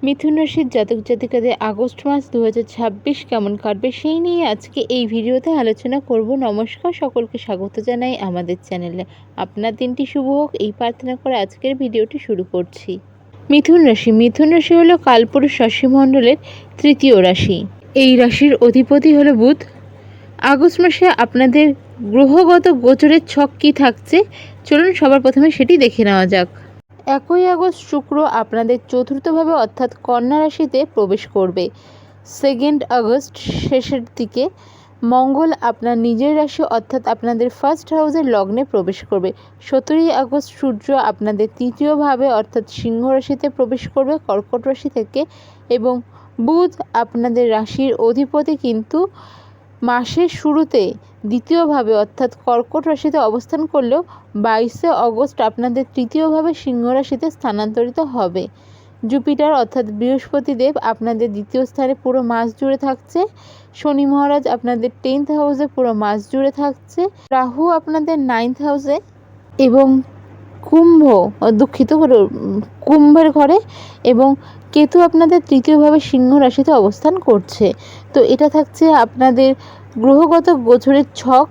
মিথুন রাশির জাতক জাতিকাদের আগস্ট মাস 2026 কেমন কাটবে সেই নিয়ে আজকে এই ভিডিওতে আলোচনা করব। নমস্কার, সকলকে স্বাগত জানাই আমাদের চ্যানেলে। আপনার দিনটি শুভ হোক এই প্রার্থনা করে আজকের ভিডিওটি শুরু করছি। মিথুন রাশি হলো কালপুরুষ রাশিমণ্ডলের তৃতীয় রাশি। এই রাশির অধিপতি হলো বুধ। আগস্ট মাসে আপনাদের গ্রহগত গোচরের ছক কী থাকছে চলুন সবার প্রথমে সেটি দেখে নেওয়া যাক। 1 আগস্ট শুক্র আপনাদের চতুর্থভাবে অর্থাৎ কন্যা রাশিতে প্রবেশ করবে। 2 আগস্ট শেষের দিকে মঙ্গল আপনার নিজের রাশি অর্থাৎ আপনাদের ফার্স্ট হাউসের লগ্নে প্রবেশ করবে। 17 আগস্ট সূর্য আপনাদের তৃতীয়ভাবে অর্থাৎ সিংহ রাশিতে প্রবেশ করবে কর্কট রাশি থেকে, এবং বুধ আপনাদের রাশির অধিপতি কিন্তু মাসের শুরুতে দ্বিতীয়ভাবে অর্থাৎ কর্কট রাশিতে অবস্থান করলেও 22 আগস্ট আপনাদের তৃতীয়ভাবে সিংহ রাশিতে স্থানান্তরিত হবে। জুপিটার অর্থাৎ বৃহস্পতিদেব আপনাদের দ্বিতীয় স্থানে পুরো মাস জুড়ে থাকছে। শনি মহারাজ আপনাদের 10th হাউসে পুরো মাস জুড়ে থাকছে। রাহু আপনাদের 9th হাউসে এবং কুম্ভের ঘরে, এবং কেতু আপনাদের তৃতীয়ভাবে সিংহ রাশিতে অবস্থান করছে। তো এটা থাকছে আপনাদের গ্রহগত গোচরের ছক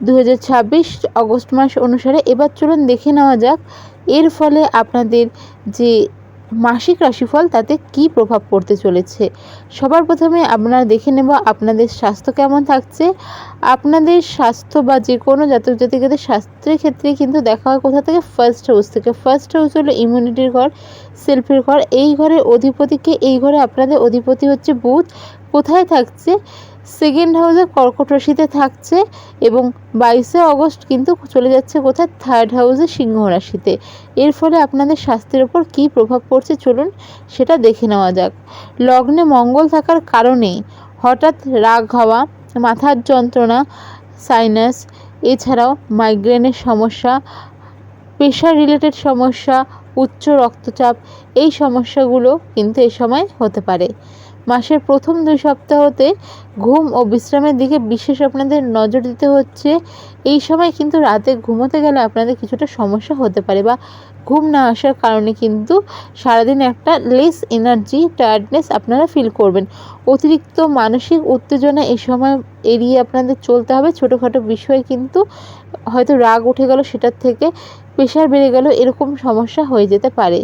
2026 আগস্ট মাস অনুসারে। এবার চলুন দেখে নেওয়া যাক এর ফলে আপনাদের যে মাসিক রাশিফল তাতে কি প্রভাব পড়তে চলেছে। সবার প্রথমে আপনারা দেখে নেব আপনাদের স্বাস্থ্য কেমন থাকছে। আপনাদের স্বাস্থ্য বা যে কোনো জাতক জাতিকাদের স্বাস্থ্যের ক্ষেত্রে কিন্তু দেখা হয় কোথা থেকে, ফার্স্ট হাউস থেকে। ফার্স্ট হাউস হলো ইমিউনিটির ঘর, সেলফের ঘর। এই ঘরের অধিপতিকে, এই ঘরে আপনাদের অধিপতি হচ্ছে বুধ। কোথায় থাকছে? 2nd হাউসে কর্কট রাশিতে থাকছে, এবং 22 আগস্ট কিন্তু চলে যাচ্ছে কোথায়, 3rd হাউসে সিংহ রাশিতে। এর ফলে আপনাদের স্বাস্থ্যের ওপর কী প্রভাব পড়ছে চলুন সেটা দেখে নেওয়া যাক। লগ্নে মঙ্গল থাকার কারণে হঠাৎ রাগ হওয়া, মাথার যন্ত্রণা, সাইনাস, এছাড়াও মাইগ্রেনের সমস্যা, প্রেশার রিলেটেড সমস্যা, উচ্চ রক্তচাপ, এই সমস্যাগুলো কিন্তু এ সময় হতে পারে। মাসের প্রথম 2 সপ্তাহতে ঘুম ও বিশ্রামের দিকে বিশেষ আপনাদের নজর দিতে হচ্ছে। এই সময় কিন্তু রাতে ঘুমোতে গেলে আপনাদের কিছুটা সমস্যা হতে পারে, বা ঘুম না আসার কারণে কিন্তু সারাদিন একটা লেস এনার্জি, টায়ার্ডনেস আপনারা ফিল করবেন। অতিরিক্ত মানসিক উত্তেজনা এই সময় এড়িয়ে আপনাদের চলতে হবে। ছোটোখাটো বিষয়ে কিন্তু হয়তো রাগ উঠে গেল, সেটার থেকে প্রেশার বেড়ে গেল, এরকম সমস্যা হয়ে যেতে পারে।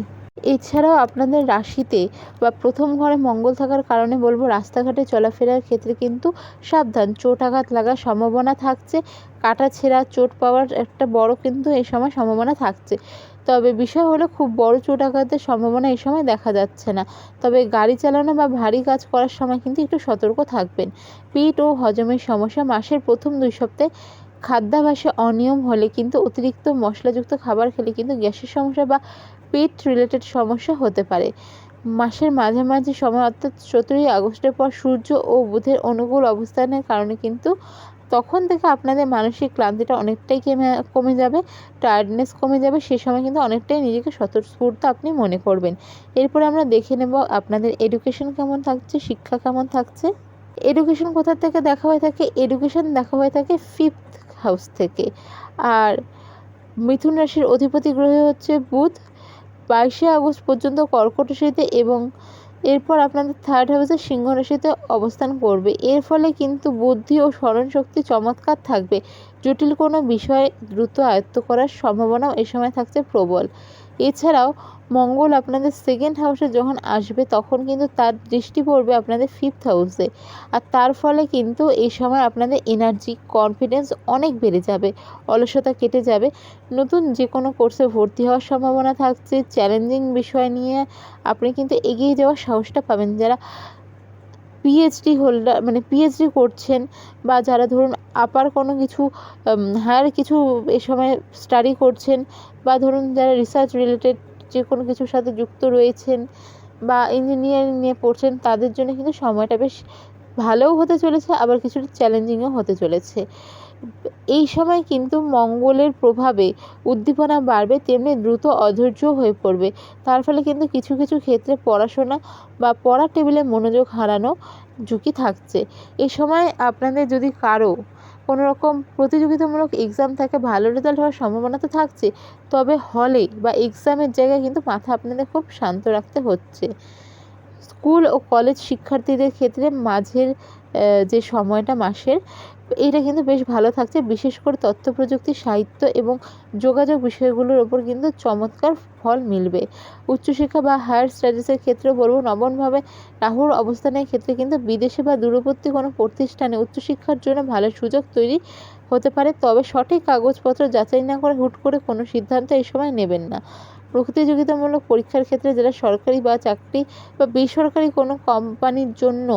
এছাড়াও আপনাদের রাশিতে বা প্রথম ঘরে মঙ্গল থাকার কারণে বলবো রাস্তাঘাটে চলাফেরার ক্ষেত্রে কিন্তু সাবধান। চোট আঘাত লাগার সম্ভাবনা থাকছে, কাটা ছেঁড়া চোট পাওয়ার একটা বড় কিন্তু এই সময় সম্ভাবনা থাকছে। তবে বিষয় হলো খুব বড় চোট আঘাতের সম্ভাবনা এই সময় দেখা যাচ্ছে না। তবে গাড়ি চালানো বা ভারী কাজ করার সময় কিন্তু একটু সতর্ক থাকবেন। পিঠ ও হজমের সমস্যা মাসের প্রথম 2 সপ্তাহে খাদ্যাভ্যাসে অনিয়ম হলে কিন্তু অতিরিক্ত মশলাযুক্ত খাবার খেলে কিন্তু গ্যাসের সমস্যা বা পেট রিলেটেড সমস্যা হতে পারে। মাসের মাঝামাঝি সময় অর্থাৎ 17 আগস্টের পর সূর্য ও বুধের অনুকূল অবস্থানের কারণে কিন্তু তখন থেকে আপনাদের মানসিক ক্লান্তিটা অনেকটাই কমে যাবে, টায়ার্ডনেস কমে যাবে। সে সময় কিন্তু অনেকটাই নিজেকে স্বতঃস্ফূর্ত আপনি মনে করবেন। এরপরে আমরা দেখে নেব আপনাদের এডুকেশন কেমন থাকছে, শিক্ষা কেমন থাকছে। এডুকেশন কোথা থেকে দেখা হয়ে থাকে? এডুকেশন দেখা হয়ে থাকে 5th হাউস থেকে। আর মিথুন রাশির অধিপতি গ্রহ হচ্ছে বুধ। 22 আগস্ট পর্যন্ত কর্কট রাশিতে, এবং এরপর আপনাদের 3rd হাউসে সিংহ রাশিতে অবস্থান করবে। এর ফলে কিন্তু বুদ্ধি ও স্মরণশক্তি চমৎকার থাকবে। জটিল কোনো বিষয় দ্রুত আয়ত্ত করার সম্ভাবনাও এই সময় থাকছে প্রবল। এছাড়াও মঙ্গল আপনাদের 2nd হাউসে যখন আসবে তখন কিন্তু তার দৃষ্টি পড়বে আপনাদের 5th হাউসে, আর তার ফলে কিন্তু এই সময় আপনাদের এনার্জি, কনফিডেন্স অনেক বেড়ে যাবে, অলসতা কেটে যাবে। নতুন যে কোনো কোর্সে ভর্তি হওয়ার সম্ভাবনা থাকছে। চ্যালেঞ্জিং বিষয় নিয়ে আপনি কিন্তু এগিয়ে যাওয়ার সাহসটা পাবেন। যারা পিএইচডি হোল্ডার, মানে পিএইচডি করছেন, বা যারা ধরুন আপার কোনো কিছু হায়ার কিছু এ সময় স্টাডি করছেন, বা ধরুন যারা রিসার্চ রিলেটেড যে কোনো কিছুর সাথে যুক্ত রয়েছেন, বা ইঞ্জিনিয়ারিং নিয়ে পড়ছেন, তাদের জন্য কিন্তু সময়টা বেশ ভালোও হতে চলেছে, আবার কিছুটা চ্যালেঞ্জিংও হতে চলেছে। এই সময় কিন্তু মঙ্গলের প্রভাবে উদ্দীপনা বাড়বে, তেমনি দ্রুত অধৈর্য হয়ে পড়বে। তার ফলে কিন্তু কিছু কিছু ক্ষেত্রে পড়াশোনা বা পড়ার টেবিলে মনোযোগ হারানো ঝুঁকি থাকছে। এই সময় আপনাদের যদি কারো কোনো রকম প্রতিযোগিতামূলক এক্সাম থাকে, ভালো রেজাল্ট হওয়ার সম্ভাবনা তো থাকছে, তবে হলে বা এক্সামের জায়গায় কিন্তু মাথা আপনাদের খুব শান্ত রাখতে হচ্ছে। স্কুল ও কলেজ শিক্ষার্থীদের ক্ষেত্রে মাঝের যে সময়টা মাসের, এইটা কিন্তু বেশ ভালো থাকছে। বিশেষ করে তথ্য প্রযুক্তি, সাহিত্য এবং যোগাযোগ বিষয়গুলোর ওপর কিন্তু চমৎকার ফল মিলবে। উচ্চশিক্ষা বা হায়ার স্টাডিজের ক্ষেত্রেও বলব, নবমভাবে রাহুর অবস্থানের ক্ষেত্রে কিন্তু বিদেশে বা দূরবর্তী কোনো প্রতিষ্ঠানে উচ্চশিক্ষার জন্য ভালো সুযোগ তৈরি হতে পারে, তবে সঠিক কাগজপত্র যাচাই না করে হুট করে কোনো সিদ্ধান্ত এই সময় নেবেন না। প্রতিযোগিতামূলক পরীক্ষার ক্ষেত্রে যারা সরকারি বা চাকরি বা বেসরকারি কোনো কোম্পানির জন্য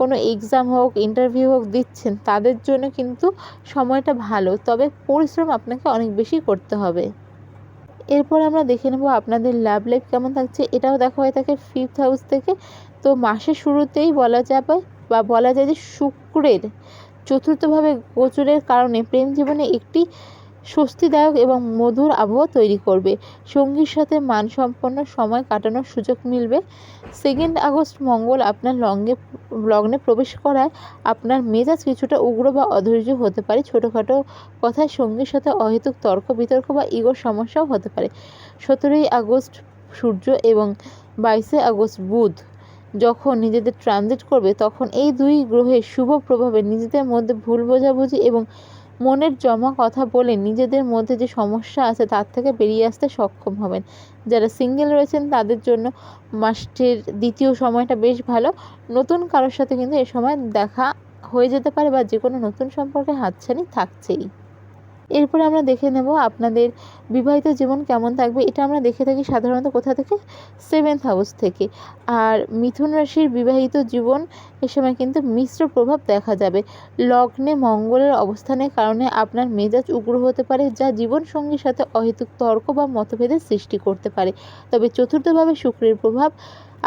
কোনো এক্সাম হোক, ইন্টারভিউ হোক দিচ্ছেন, তাদের জন্য কিন্তু সময়টা ভালো, তবে পরিশ্রম আপনাকে অনেক বেশি করতে হবে। এরপর আমরা দেখে নেব আপনাদের লাভ লাইফ কেমন থাকছে। এটাও দেখা হয়ে থাকে 5th হাউস থেকে। তো মাসের শুরুতেই বলা যাবে বা বলা যায় যে শুক্রের চতুর্থভাবে গোচরের কারণে প্রেম জীবনে একটি স্বস্তিদায়ক এবং মধুর আবহাওয়া তৈরি করবে। সঙ্গীর সাথে মানসম্পন্ন সময় কাটানোর সুযোগ মিলবে। 2 আগস্ট মঙ্গল আপনার লগ্নে প্রবেশ করায় আপনার মেজাজ কিছুটা উগ্র বা অধৈর্য হতে পারে। ছোটোখাটো কথায় সঙ্গীর সাথে অহেতুক তর্ক বিতর্ক বা ইগোর সমস্যাও হতে পারে। 17 আগস্ট সূর্য এবং 22 আগস্ট বুধ যখন নিজেদের ট্রানজিট করবে, তখন এই দুই গ্রহের শুভ প্রভাবে নিজেদের মধ্যে ভুল বোঝাবুঝি এবং মনের জমা কথা বলে নিজেদের মধ্যে যে সমস্যা আছে তার থেকে বেরিয়ে আসতে সক্ষম হবেন। যারা সিঙ্গেল রয়েছেন তাদের জন্য মাসের দ্বিতীয় সময়টা বেশ ভালো। নতুন কারোর সাথে কিন্তু এ সময় দেখা হয়ে যেতে পারে বা যে কোনো নতুন সম্পর্কে হাতছানি থাকছেই। এরপরে আমরা দেখে নেব আপনাদের বিবাহিত জীবন কেমন থাকবে। এটা আমরা দেখে থাকি সাধারণত কোথা থেকে, 7th হাউস থেকে। আর মিথুন রাশির বিবাহিত জীবন এ সময় কিন্তু মিশ্র প্রভাব দেখা যাবে। লগ্নে মঙ্গলের অবস্থানের কারণে আপনার মেজাজ উগ্র হতে পারে, যা জীবনসঙ্গীর সাথে অহেতুক তর্ক বা মতভেদের সৃষ্টি করতে পারে। তবে চতুর্থভাবে শুক্রের প্রভাব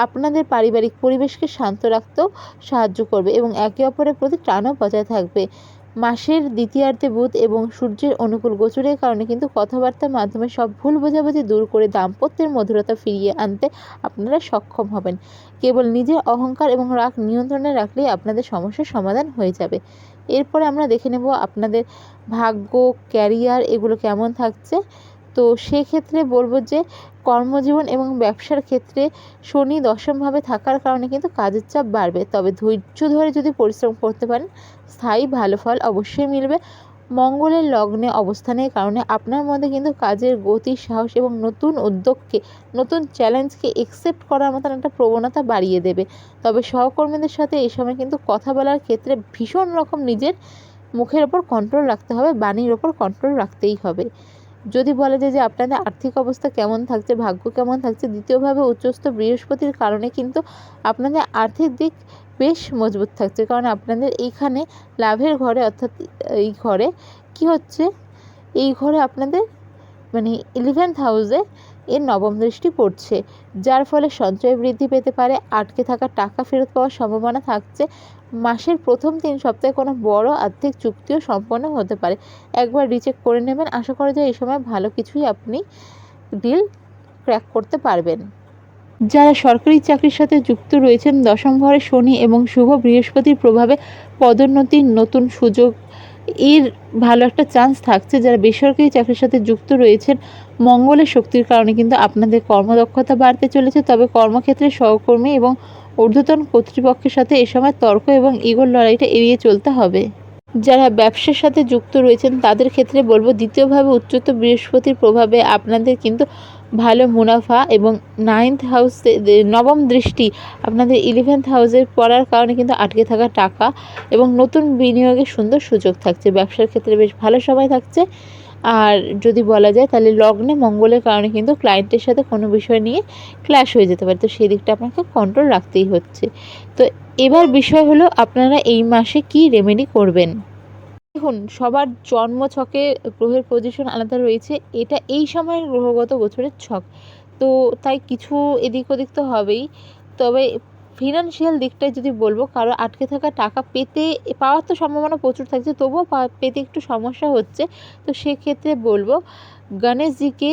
আপনাদের পারিবারিক পরিবেশকে শান্ত রাখতেও সাহায্য করবে এবং একে অপরের প্রতি টানও বজায় থাকবে। মাসের দ্বিতীয়ার্ধে বুধ এবং সূর্যের অনুকূল গোচরের কারণে কিন্তু কথাবার্তার মাধ্যমে সব ভুল বোঝাবুঝি দূর করে দাম্পত্যের মধুরতা ফিরিয়ে আনতে আপনারা সক্ষম হবেন। কেবল নিজের অহংকার এবং রাগ নিয়ন্ত্রণে রাখলেই আপনাদের সমস্যার সমাধান হয়ে যাবে। এরপরে আমরা দেখে নেব আপনাদের ভাগ্য, ক্যারিয়ার এগুলো কেমন থাকছে। তো সেক্ষেত্রে বলবো যে কর্মজীবন এবং ব্যবসার ক্ষেত্রে শনি দশমভাবে থাকার কারণে কিন্তু কাজের চাপ বাড়বে, তবে ধৈর্য ধরে যদি পরিশ্রম করতে পারেন স্থায়ী ভালো ফল অবশ্যই মিলবে। মঙ্গলের লগ্নে অবস্থানের কারণে আপনার মধ্যে কিন্তু কাজের গতি, সাহস এবং নতুন উদ্যোগকে, নতুন চ্যালেঞ্জকে একসেপ্ট করার মতন একটা প্রবণতা বাড়িয়ে দেবে। তবে সহকর্মীদের সাথে এই সময় কিন্তু কথা বলার ক্ষেত্রে ভীষণ রকম নিজের মুখের ওপর কন্ট্রোল রাখতে হবে, বাণীর ওপর কন্ট্রোল রাখতেই হবে। যদি বলা যায় যে আপনাদের আর্থিক অবস্থা কেমন থাকছে, ভাগ্য কেমন থাকছে, দ্বিতীয়ভাবে উচ্চস্থ বৃহস্পতির কারণে কিন্তু আপনাদের আর্থিক দিক বেশ মজবুত থাকছে, কারণ আপনাদের এইখানে লাভের ঘরে, অর্থাৎ এই ঘরে কি হচ্ছে, এই ঘরে আপনাদের মানে 11th হাউসে এর নবম দৃষ্টি পড়ছে, যার ফলে সঞ্চয় বৃদ্ধি পেতে পারে। আটকে থাকা টাকা ফেরত পাওয়ার সম্ভাবনা থাকছে। মাসের প্রথম 3 সপ্তাহে কোনো বড় আর্থিক চুক্তিও সম্পন্ন হতে পারে, একবার রিচেক করে নেবেন। আশা করা যায় এই সময় ভালো কিছুই আপনি ডিল ক্র্যাক করতে পারবেন। যারা সরকারি চাকরির সাথে যুক্ত রয়েছেন, দশম ঘরে শনি এবং শুভ বৃহস্পতির প্রভাবে পদোন্নতির নতুন সুযোগ এর ভালো একটা চান্স থাকছে। যারা বেসরকারি চাকরির সাথে যুক্ত রয়েছেন, মঙ্গলের শক্তির কারণে কিন্তু আপনাদের কর্মদক্ষতা বাড়তে চলেছে, তবে কর্মক্ষেত্রে সহকর্মী এবং ঊর্ধ্বতন কর্তৃপক্ষের সাথে এ সময় তর্ক এবং ইগোর লড়াইটা এড়িয়ে চলতে হবে। যারা ব্যবসার সাথে যুক্ত রয়েছেন তাদের ক্ষেত্রে বলবো, দ্বিতীয়ভাবে উচ্চত বৃহস্পতির প্রভাবে আপনাদের কিন্তু ভালো মুনাফা এবং 9th হাউসে নবম দৃষ্টি আপনাদের 11th হাউসের পড়ার কারণে কিন্তু আটকে থাকা টাকা এবং নতুন বিনিয়োগের সুন্দর সুযোগ থাকছে। ব্যবসার ক্ষেত্রে বেশ ভালো সময় থাকছে। আর যদি বলা যায় তাহলে লগ্নে মঙ্গলের কারণে কিন্তু ক্লায়েন্টের সাথে কোনো বিষয় নিয়ে ক্ল্যাশ হয়ে যেতে পারে, তো সেই দিকটা আপনাকে কন্ট্রোল রাখতেই হচ্ছে। তো এবার বিষয় হলো আপনারা এই মাসে কি রেমেডি করবেন। দেখুন, সবার জন্ম ছকে গ্রহের পজিশন আলাদা রয়েছে, এটা এই সময়ের গ্রহগত গোচরের ছক, তো তাই কিছু এদিক ওদিক তো হবেই। তবে ফিনান্সিয়াল দিকটায় যদি বলবো, কারো আটকে থাকা টাকা পাওয়ার তো সম্ভাবনা প্রচুর থাকছে, তবুও পেতে একটু সমস্যা হচ্ছে। তো সেক্ষেত্রে বলবো গণেশজিকে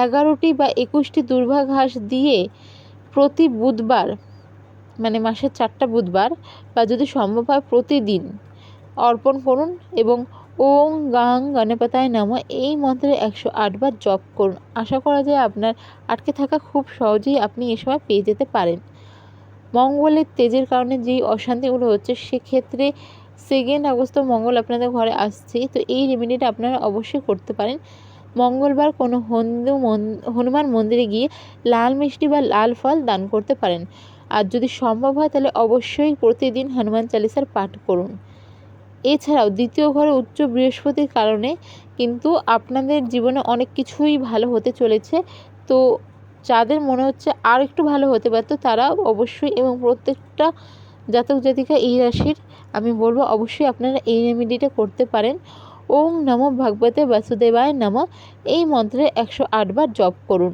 11টি বা 21টি দুর্বা ঘাস দিয়ে প্রতি বুধবার, মানে মাসের 4টা বুধবার বা যদি সম্ভব হয় প্রতিদিন অর্পণ করুন এবং ওং গাং গণপতায় নমঃ এই মন্ত্রে 108 বার জপ করুন। আশা করা যায় আপনার আটকে থাকা খুব সহজেই আপনি এ সময় পেয়ে যেতে পারেন। মঙ্গলের তেজের কারণে যেই অশান্তিগুলো হচ্ছে, সেক্ষেত্রে 2 আগস্ট মঙ্গল আপনাদের ঘরে আসছে, তো এই রেমেডিটা আপনারা অবশ্যই করতে পারেন। মঙ্গলবার কোনো হনুমান মন্দিরে গিয়ে লাল মিষ্টি বা লাল ফল দান করতে পারেন। আর যদি সম্ভব হয় তাহলে অবশ্যই প্রতিদিন হনুমান চালিসার পাঠ করুন। এছাড়াও দ্বিতীয় ঘরে উচ্চ বৃহস্পতির কারণে কিন্তু আপনাদের জীবনে অনেক কিছুই ভালো হতে চলেছে। তো যাদের মনে হচ্ছে আর একটু ভালো হতে পারতো, তারা অবশ্যই এবং প্রত্যেকটা জাতক জাতিকা এই রাশির আমি বলবো অবশ্যই আপনারা এই রেমেডিটা করতে পারেন। ওং নমো ভগবতে বাসুদেবায় নমঃ এই মন্ত্রে 108 বার জপ করুন।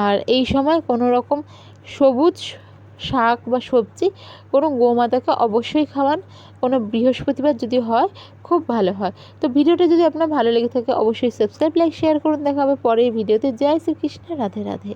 আর এই সময় কোনো রকম সবুজ শাক বা সবজি কোনো গোমাতাকে অবশ্যই খাওয়ান। কোনো বৃহস্পতিবার যদি হয় খুব ভালো হয়। তো ভিডিওটা যদি আপনার ভালো লেগে থাকে অবশ্যই সাবস্ক্রাইব, লাইক, শেয়ার করুন। দেখা হবে পরের ভিডিওতে। জয় শ্রীকৃষ্ণ, রাধে রাধে।